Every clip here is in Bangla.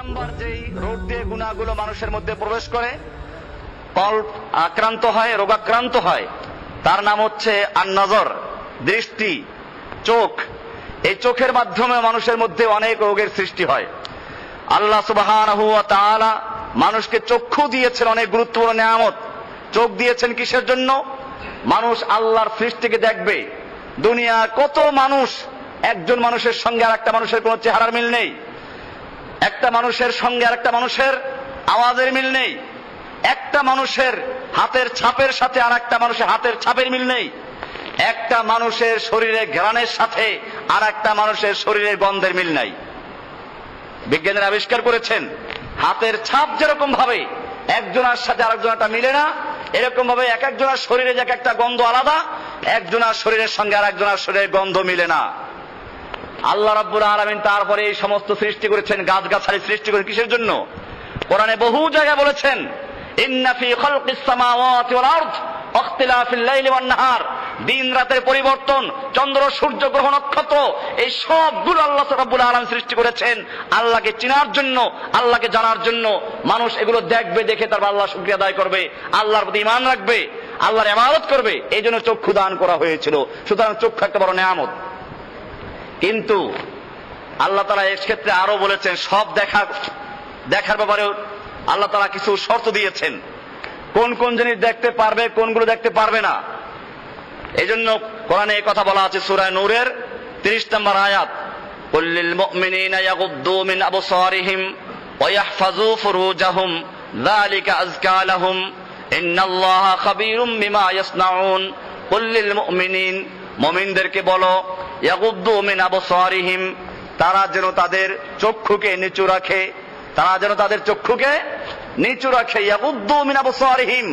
নাম্বার যেই রোগ দিয়ে গুনাহগুলো মানুষের মধ্যে প্রবেশ করে, কল্প আক্রান্ত হয়, রোগাক্রান্ত হয়, তার নাম হচ্ছে আন-নজর, দৃষ্টি, চোখ। এই চোখের মাধ্যমে মানুষের মধ্যে অনেক রোগের সৃষ্টি হয়। আল্লাহ সুবহানাহু ওয়া তাআলা মানুষকে চক্ষু দিয়েছেন, অনেক গুরুত্বপূর্ণ নিয়ামত। চোখ দিয়েছেন কিসের জন্য? মানুষ আল্লাহর সৃষ্টিকে দেখবে। দুনিয়ার কত মানুষ, একজন মানুষের সঙ্গে আর একটা মানুষের কোন চেহারার মিল নেই, একটা মানুষের সঙ্গে আর একটা মানুষের আওয়াজের মিল নেই, একটা মানুষের হাতের ছাপের সাথে আর একটা মানুষের হাতের ছাপের মিল নেই, একটা মানুষের শরীরে ঘ্রাণের সাথে আর একটা মানুষের শরীরের গন্ধের মিল নাই। বিজ্ঞানীরা আবিষ্কার করেছেন, হাতের ছাপ যেরকম ভাবে একজনের সাথে আরেকজনটা মিলে না, এরকম ভাবে এক একজনের শরীরে যে একটা গন্ধ আলাদা, একজনের শরীরের সঙ্গে আর একজনের শরীরের গন্ধ মিলে না। আল্লাহ রাব্বুল আলামিন তারপরে এই সমস্ত সৃষ্টি করেছেন, গাছগাছালি সৃষ্টি করেছেন কিসের জন্য? কোরআনে বহু জায়গায় বলেছেন, ইন্না ফি খালকিস সামাওয়াতি ওয়াল আরদ ইখতিলাফিল লাইলি ওয়ান নাহার, দিন রাতের পরিবর্তন, চন্দ্র সূর্য গ্রহ নক্ষত্র, এই সবগুলো আল্লাহ রাব্বুল আলামিন সৃষ্টি করেছেন আল্লাহকে চেনার জন্য, আল্লাহকে জানার জন্য। মানুষ এগুলো দেখবে, দেখে তারপর আল্লাহ শুকরিয়া আদায় করবে, আল্লাহর প্রতি ঈমান রাখবে, আল্লাহর ইবাদত করবে। এই জন্য চক্ষু দান করা হয়েছিল। সুতরাং চক্ষু একটা বড় নিয়ামত। কিন্তু আল্লাহ তাআলা এর ক্ষেত্রে আরো বলেছেন, সব দেখার ব্যাপারে আল্লাহ তাআলা কিছু শর্ত দিয়েছেন, কোন কোন জিনিস দেখতে পারবে, কোনগুলো দেখতে পারবে না। এই জন্য কোরআনে এই কথা বলা আছে সূরা নূরের 30 নম্বর আয়াত, কুল্লিল মুমিনিনা ইয়াগুদ্দু মিন আবসারিহিম ওয়া ইয়াহফাজু ফুরুজাহুম যালিকা আযকা লাহুম ইন্নাল্লাহা খাবীরুম বিমা ইয়াসনাউন। কুল্লিল মুমিনিন, মুমিনদেরকে বলো, ইয়াগুদ্দু মিন আবসারিহিম, তারা যেন তাদের চক্ষুকে নিচু রাখে, তারা যেন তাদের চক্ষুকে নিচু রাখে। ইয়াগুদ্দু মিন আবসারিহিম,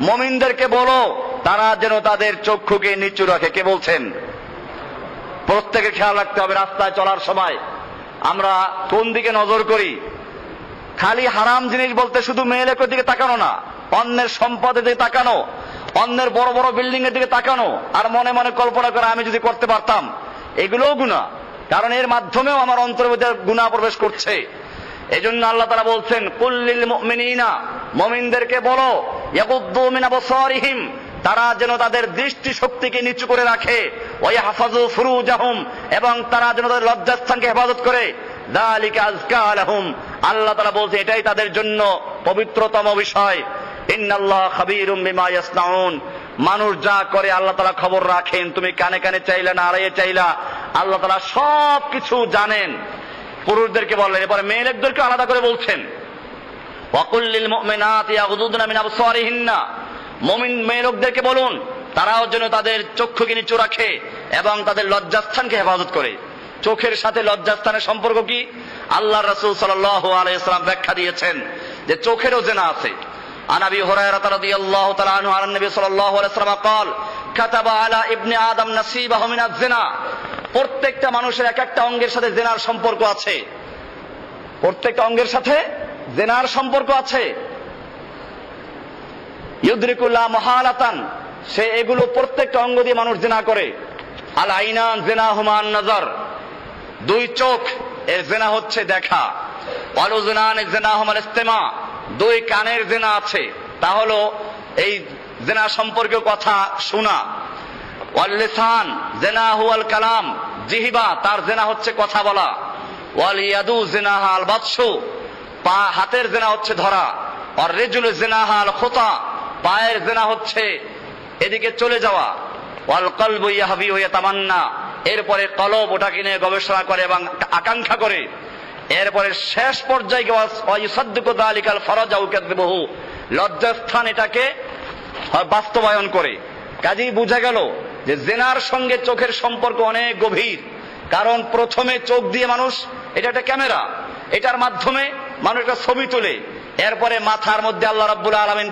মুমিনদেরকে বলো তারা যেন তাদের চক্ষুকে নিচু রাখে। কে বলছেন? প্রত্যেকে খেয়াল রাখতে হবে, রাস্তায় চলার সময় আমরা কোন দিকে নজর করি। খালি হারাম জিনিস বলতে শুধু মেয়ে লোকের দিকে তাকানো না, অন্যের সম্পদের দিকে তাকানো, অন্যের বড় বড় বিল্ডিং এর দিকে তাকানো, আর মনে মনে কল্পনা করা আমি যদি করতে পারতাম। এগুলোও গুনাহ, কারণ এর মাধ্যমেও আমার অন্তরের মধ্যে গুনাহ প্রবেশ করছে। এজন্য আল্লাহ তাআলা বলছেন, কুল্লিল মুমিনিনা, মুমিনদেরকে বলো, ইয়াগুদ্দু মিন আবসারিহিম, তারা যেন তাদের দৃষ্টি শক্তিকে নিচু করে রাখে, ওয়া ইয়াহফাজু ফুরুজাহুম, এবং তারা যেন তাদের লজ্জাস্থানকে হেফাজত করে, যালিকা আযকা লাহুম, আল্লাহ তাআলা বলছে এটাই তাদের জন্য পবিত্রতম বিষয়। ইন্নাল্লাহা খাবীরুম বিমা ইয়াসনাউন, মানুষ যা করে আল্লাহ তাআলা খবর রাখেন। তুমি কানে কানে চাইলা না আড়াইয়ে চাইলা, আল্লাহ তাআলা সব কিছু জানেন। পুরুষদেরকে বললেন, এবারে মেয়েদেরকে আলাদা করে বলছেন, ওয়া কুল্লিল মুমিনাতি ইয়াগুদুদনা মিন আবসারিহিন্না, মুমিন মেয়ে লোকদেরকে বলুন তারাও যেন তাদের চক্ষুকে নিচু রাখে এবং তাদের লজ্জাস্থানকে হেফাজত করে। চোখের সাথে লজ্জাস্থানের সম্পর্ক কি? আল্লাহর রাসূল সাল্লাল্লাহু আলাইহি ওয়াসাল্লাম ব্যাখ্যা দিয়েছেন যে চোখেরও জিনা আছে। আন আবি হুরায়রা রাদিয়াল্লাহু তাআলা আনহু আন নবী সাল্লাল্লাহু আলাইহি ওয়াসাল্লাম قال কাতাবা আলা ইবনে আদম নাসিবাহু মিনাজ জিনা, প্রত্যেকটা মানুষের এক একটা অঙ্গের সাথে জিনার সম্পর্ক আছে, প্রত্যেকটা অঙ্গের সাথে জিনার সম্পর্ক আছে। ইউদরিকুল্লা মহালাতান, সে এগুলো প্রত্যেকটা অঙ্গ দিয়ে মানুষ জিনা করে। আল আইনান জিনাহুমা আন-নজর, দুই চোখ এর জিনা হচ্ছে দেখা। ওয়াল উযনান জিনাহুমা আল-ইসতিমা, দুই কানের জিনা আছে, তা হলো এই জিনা সম্পর্কে কথা শোনা। ওয়াল লিসান জিনাহু আল কালাম, জিহবা তার জিনা হচ্ছে কথা বলা। ওয়াল ইয়াদু জিনাহা আল বাতশু, পা হাতের জিনা হচ্ছে ধরা। আর রিজলু জিনাহা আল খুতা, পায়ের জিনা হচ্ছে এদিকে চলে যাওয়া। ওয়াল কলবু ইয়াহবি ওয়া ইয়াতামান্না, এরপরে কলব ওটাকে নিয়ে গবেষণা করে এবং আকাঙ্ক্ষা করে। এরপরে শেষ পর্যায়ে ওয়া ইউসাদ্দিকু যালিকাল ফারাজ আও কাযযিবহু, লজ্জাস্থান এটাকে বাস্তবায়ন করে। কাজেই বোঝা গেল যে জিনার সঙ্গে চোখের সম্পর্ক অনেক গভীর। কারণ প্রথমে চোখ দিয়ে মানুষ, এটা একটা ক্যামেরা, এটার মাধ্যমে মানুষ একটা ছবি তোলে। এরপরে মাথার মধ্যে আল্লাহ রাব্বুল আলামিন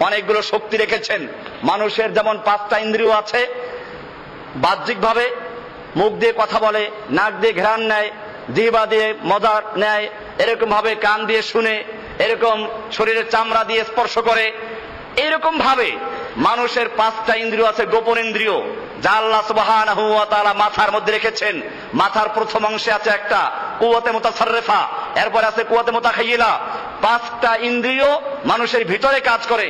অনেকগুলো শক্তি রেখেছেন। মানুষের যেমন 5টা ইন্দ্রিয় আছে, বাহ্যিকভাবে মুখ দিয়ে কথা বলে, নাক দিয়ে ঘ্রাণ নেয়, জিহ্বা দিয়ে মজা নেয়, এরকম ভাবে কান দিয়ে শুনে, এরকম শরীরের চামড়া দিয়ে স্পর্শ করে। এরকম ভাবে মানুষের 5টা ইন্দ্রিয় আছে, গোপন ইন্দ্রিয়, যা আল্লাহ সুবহানাহু ওয়া তাআলা মাথার মধ্যে রেখেছেন। মাথার প্রথম অংশে আছে একটা কুওয়াতে মুতাসাররিফা, এরপর আছে কুওয়াতে মুতাখাইয়িলা, 5টা ইন্দ্রিয় মানুষের ভিতরে কাজ করে।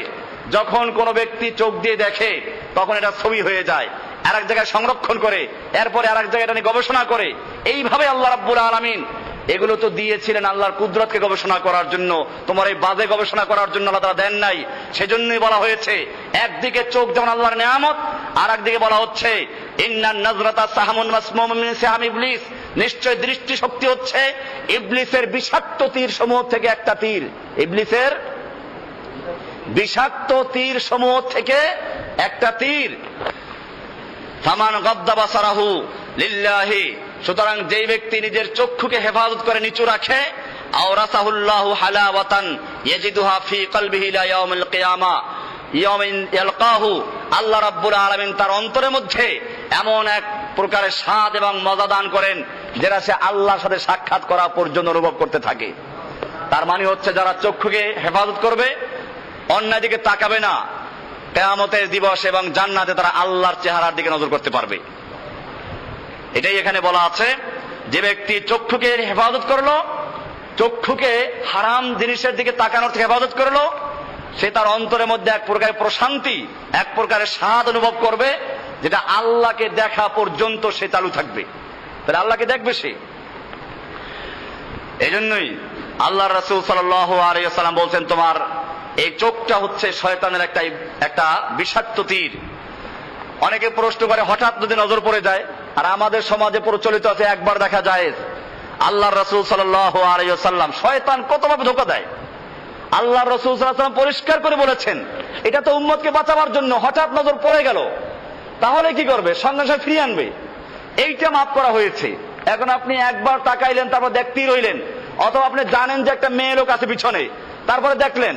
যখন কোনো ব্যক্তি চোখ দিয়ে দেখে তখন এটা ছবি হয়ে যায়, আরেক জায়গায় সংরক্ষণ করে, এরপরে আরেক জায়গায় এটা নিয়ে গবেষণা করে। এইভাবে আল্লাহ রাব্বুল আলামিন এগুলো তো দিয়েছিলেন আল্লাহর কুদরতকে গবেষণা করার জন্য, তোমার এই বাজে গবেষণা করার জন্য আল্লাহ তাআলা দেন নাই। সেজন্যই বলা হয়েছে একদিকে চোখ যেমন আল্লাহর নিয়ামত, আর একদিকে বলা হচ্ছে ইন্নান নাজরাতা সাহামুন মাসমুমুন মিন সাহাম ইবলিস, নিশ্চয় দৃষ্টি শক্তি হচ্ছে ইবলিসের বিষাক্ত তীর সমূহ থেকে একটা তীর, ইবলিসের বিষাক্ত তীর সমূহ থেকে একটা তীর। ফামান গাদ্দা বাসারাহু লিল্লাহি, সুতরাং যেই ব্যক্তি নিজের চক্ষুকে হেফাজত করে নিচু রাখে, আওরাসাহুল্লাহু হালাওয়াতান ইয়াজিদুহা ফি কলবিহি ইলা ইয়াউমিল কিয়ামা ইয়াউমিন ইয়ালকাহু, আল্লাহ রাব্বুল আলামিন তার অন্তরের মধ্যে এমন এক প্রকারের স্বাদ এবং মজা দান করেন যেটা সে আল্লাহর সাথে সাক্ষাৎ করা পর্যন্ত অনুভব করতে থাকে। তার মানে হচ্ছে যারা চক্ষুকে হেফাজত করবে, অন্যায় দিকে তাকাবে না, কিয়ামতের দিবস এবং জান্নাতে তারা আল্লাহর চেহারার দিকে নজর করতে পারবে। এটাই এখানে বলা আছে, যে ব্যক্তি চক্ষুকে হেফাজত করলো, চক্ষুকে হারাম জিনিসের দিকে তাকানোর থেকে হেফাজত করলো, সে তার অন্তরের মধ্যে এক প্রকারের প্রশান্তি, এক প্রকারের স্বাদ অনুভব করবে, যেটা আল্লাহকে দেখা পর্যন্ত সে চালু থাকবে। তাহলে আল্লাহকে দেখবে সে। এই জন্যই আল্লাহ রাসূল সাল্লাল্লাহু আলাইহি ওয়াসাল্লাম বলছেন, তোমার এই চোখটা হচ্ছে শয়তানের একটা বিষাক্ত তীর। অনেকে প্রশ্ন করে হঠাৎ যদি নজর পড়ে যায়, আর আমাদের সমাজে প্রচলিত আছে একবার দেখা যায়। আল্লাহ রাসূল সাল্লাল্লাহু আলাইহি ওয়াসাল্লাম, শয়তান কতভাবে ধোঁকা দেয়। আল্লাহ রাসূল সাল্লাল্লাহু আলাইহি ওয়াসাল্লাম পরিষ্কার করে বলেছেন, এটা তো উম্মতকে বাঁচাবার জন্য, হঠাৎ নজর পড়ে গেল তাহলে কি করবে? সঙ্গে সঙ্গে ফিরিয়ে আনবে। এইটা মাফ করা হয়েছে। এখন আপনি একবার তাকাইলেন, তারপর দেখতেই রইলেন, অথবা আপনি জানেন যে একটা মেয়ে লোক আছে পিছনে, তারপরে দেখলেন,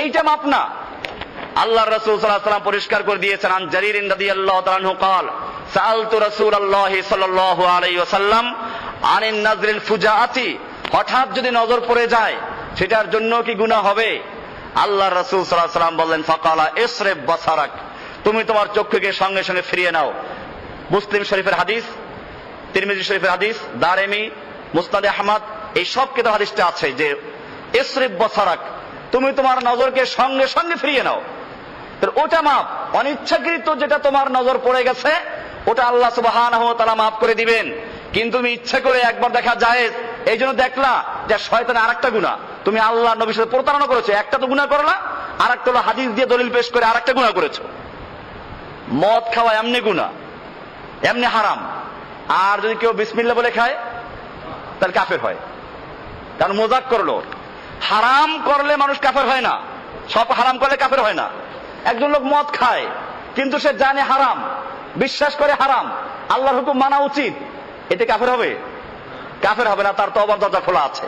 এইটা মাপ না। আল্লাহ রাসূল সাল্লাল্লাহু আলাইহি ওয়াসাল্লাম পরিষ্কার করে দিয়েছেন, আন জারীর রাদিয়াল্লাহু তাআলা আনহু قال سألت رسول الله صلى الله عليه وسلم عن النظر الفجاءة, হঠাৎ যদি নজর পড়ে যায় সেটার জন্য কি গুনাহ হবে? আল্লাহ রাসূল সাল্লাল্লাহু আলাইহি ওয়াসাল্লাম বললেন, ফাকালা ইসরিফ বাসারাক, তুমি তোমার চক্ষুকে সঙ্গে সঙ্গে ফিরিয়ে নাও। মুসলিম শরীফের হাদিস, তিরমিজি শরীফের হাদিস, দারেমি, মুসনাদে আহমদ, এই সব কিতাব হাদিসটা আছে যে ইসরিফ বাসারাক, তুমি তোমার নজরকে সঙ্গে সঙ্গে ফিরিয়ে নাও। ওটা মাপ। অনিচ্ছাকৃত যেটা তোমার নজর পড়ে গেছে ওটা আল্লাহ সুবহানাহু ওয়া তাআলা মাফ করে দিবেন। কিন্তু তুমি ইচ্ছা করে একবার দেখা জায়েজ, এই জন্য দেখলা যে শয়তানের আরেকটা গুনাহ, তুমি আল্লাহ নবীর সাথে প্রতারণা করেছো, একটা তো গুনাহ করলা, আরেকটা হলো হাদিস দিয়ে দলিল পেশ করে আরেকটা গুনাহ করেছো। মদ খাওয়া এমনি গুনাহ, এমনি হারাম। আর যদি কেউ বিসমিল্লাহ বলে খায় তাহলে কাফের হয়, কারণ মজাক করলো। হারাম করলে মানুষ কাফের হয় না, সব হারাম করলে কাফের হয় না। একজন লোক মদ খায় কিন্তু সে জানে হারাম, বিশ্বাস করে হারাম, আল্লাহর হুকুম মানা উচিত, এতে কাফের হবে? কাফের হবে না, তার তওবার দরজা খোলা আছে।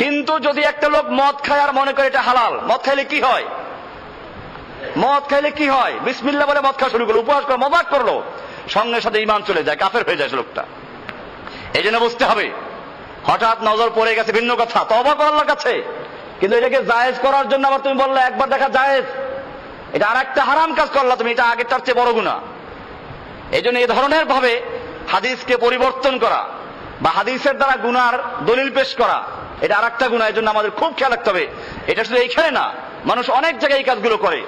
কিন্তু যদি একটা লোক মদ খায় আর মনে করে এটা হালাল, মদ খাইলে কি হয়? মদ খাইলে কি হয়? বিসমিল্লাহ বলে মদ খাওয়া শুরু করলো, উপহাস করে মজাক করলো, সঙ্গে সাথে ঈমান চলে যায়, কাফের হয়ে যায় সে লোকটা। এই জন্য বুঝতে হবে, হঠাৎ নজর পড়ে গেছে ভিন্ন কথা, তওবা করো আল্লাহর কাছে। কিন্তু এটাকে জায়েজ করার জন্য আবার তুমি বললে একবার দেখা জায়েজ, এটা আর একটা হারাম কাজ করলা তুমি, এটা আগেরটার চেয়ে বড় গুনাহ। এই জন্য এই ধরনের ভাবে হাদিসকে পরিবর্তন করা বা হাদিসের দ্বারা গুনার দলিল পেশ করা, এটা আর একটা গুনাহ। এই জন্য আমাদের খুব খেয়াল রাখতে হবে। এটা শুধু এইখানে না, মানুষ অনেক জায়গায় এই কাজগুলো করে,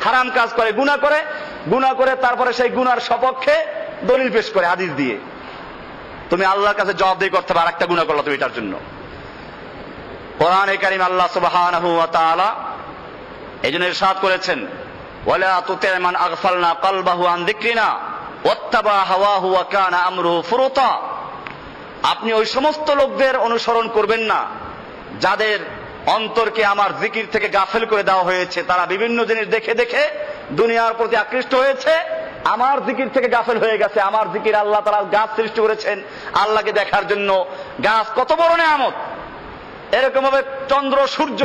হারাম কাজ করে, গুনাহ করে, তারপরে সেই গুনার সপক্ষে দলিল পেশ করে হাদিস দিয়ে। তুমি আল্লাহর কাছে জবাবদিহি করতে হবে, আর একটা গুনাহ করলা তুমি এটার জন্য। কোরআনে কারীম আল্লাহ সুবহানাহু ওয়া তাআলা এই জন্য ইরশাদ করেছেন, ওয়ালা তুতি মান আগফালনা কলবাহু আন যিকরিনা ওয়াত্তাবা হাওয়াহু ওয়া কানা আমরুহু ফুরুতা, আপনি ওই সমস্ত লোকদের অনুসরণ করবেন না যাদের অন্তরকে আমার জিকির থেকে গাফেল করে দেওয়া হয়েছে। তারা বিভিন্ন জিনিস দেখে দেখে দুনিয়ার প্রতি আকৃষ্ট হয়েছে, আমার জিকির থেকে গাফেল হয়ে গেছে। আমার জিকির, আল্লাহ তাআলা গাছ সৃষ্টি করেছেন আল্লাহকে দেখার জন্য। গাছ কত বড় নেয়ামত! এরকম ভাবে চন্দ্র, সূর্য,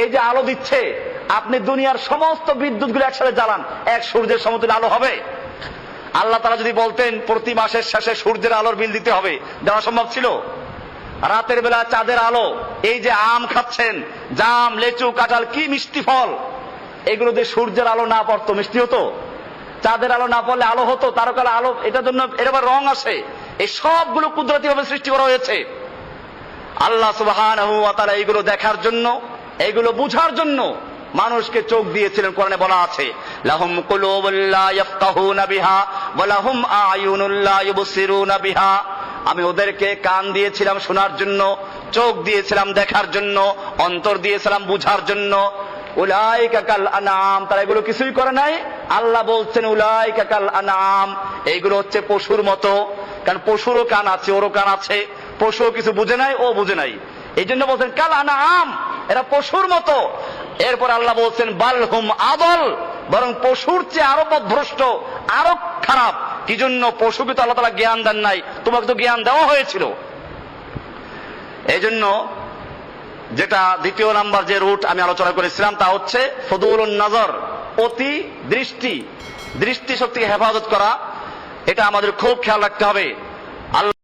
এই যে আলো দিচ্ছে, আপনি দুনিয়ার সমস্ত বিদ্যুৎ গুলো একসাথে জ্বালান, এক সূর্যের সমতুল্য আলো হবে? আল্লাহ তাআলা যদি বলতেন প্রতি মাসের শেষে সূর্যের আলোর বিল দিতে হবে, দেওয়া সম্ভব ছিল? রাতের বেলা চাঁদের আলো, এই যে আম খাচ্ছেন, জাম, লেচু, কাঁঠাল, কি মিষ্টি ফল, এগুলো দিয়ে সূর্যের আলো না পড়তো মিষ্টি হতো? চাঁদের আলো না পড়লে আলো হতো? তারকালে আলো, এটার জন্য এর আবার রং আসে। এই সবগুলো কুদরতি ভাবে সৃষ্টি করা হয়েছে। আল্লাহ সুবহানাহু ওয়া তাআলা এগুলো দেখার জন্য, এগুলো বুঝার জন্য মানুষকে চোখ দিয়েছিলেন। কোরআনে বলা আছে, লাহুম কুলুবুল লা ইয়াফকাহুনা বিহা ওয়া লাহুম আ'য়ুনুল লা ইউবসিরুনা বিহা। আমি ওদেরকে কান দিয়েছিলাম শোনার জন্য, চোখ দিয়েছিলাম দেখার জন্য, অন্তর দিয়েছিলাম বুঝার জন্য। উলাইকা কাল আনআম, তারা এগুলো কিছুই করে নাই। আল্লাহ বলছেন উলাইকা কাল আনআম, এইগুলো হচ্ছে পশুর মতো। কারণ পশুরও কান আছে, ওরও কান আছে, পশুও কিছু বুঝে নাই, ও বুঝে নাই, এই জন্য বলছেন কাল আনআম, এরা পশুর মতো। এরপর আল্লাহ বলছেন বালহুম আদল, বরং পশুর চেয়ে আরো পথভ্রষ্ট, আরো খারাপ। কি জন্য? পশুকে তো আল্লাহ তাআলা জ্ঞান দেন নাই, তোমাকে তো জ্ঞান দেওয়া হয়েছিল। এই জন্য যেটা দ্বিতীয় নাম্বার যে রুট আমি আলোচনা করেছিলাম তা হচ্ছে ফুদুলুন নজর, অতি দৃষ্টি, দৃষ্টি শক্তিকে হেফাজত করা। এটা আমাদের খুব খেয়াল রাখতে হবে।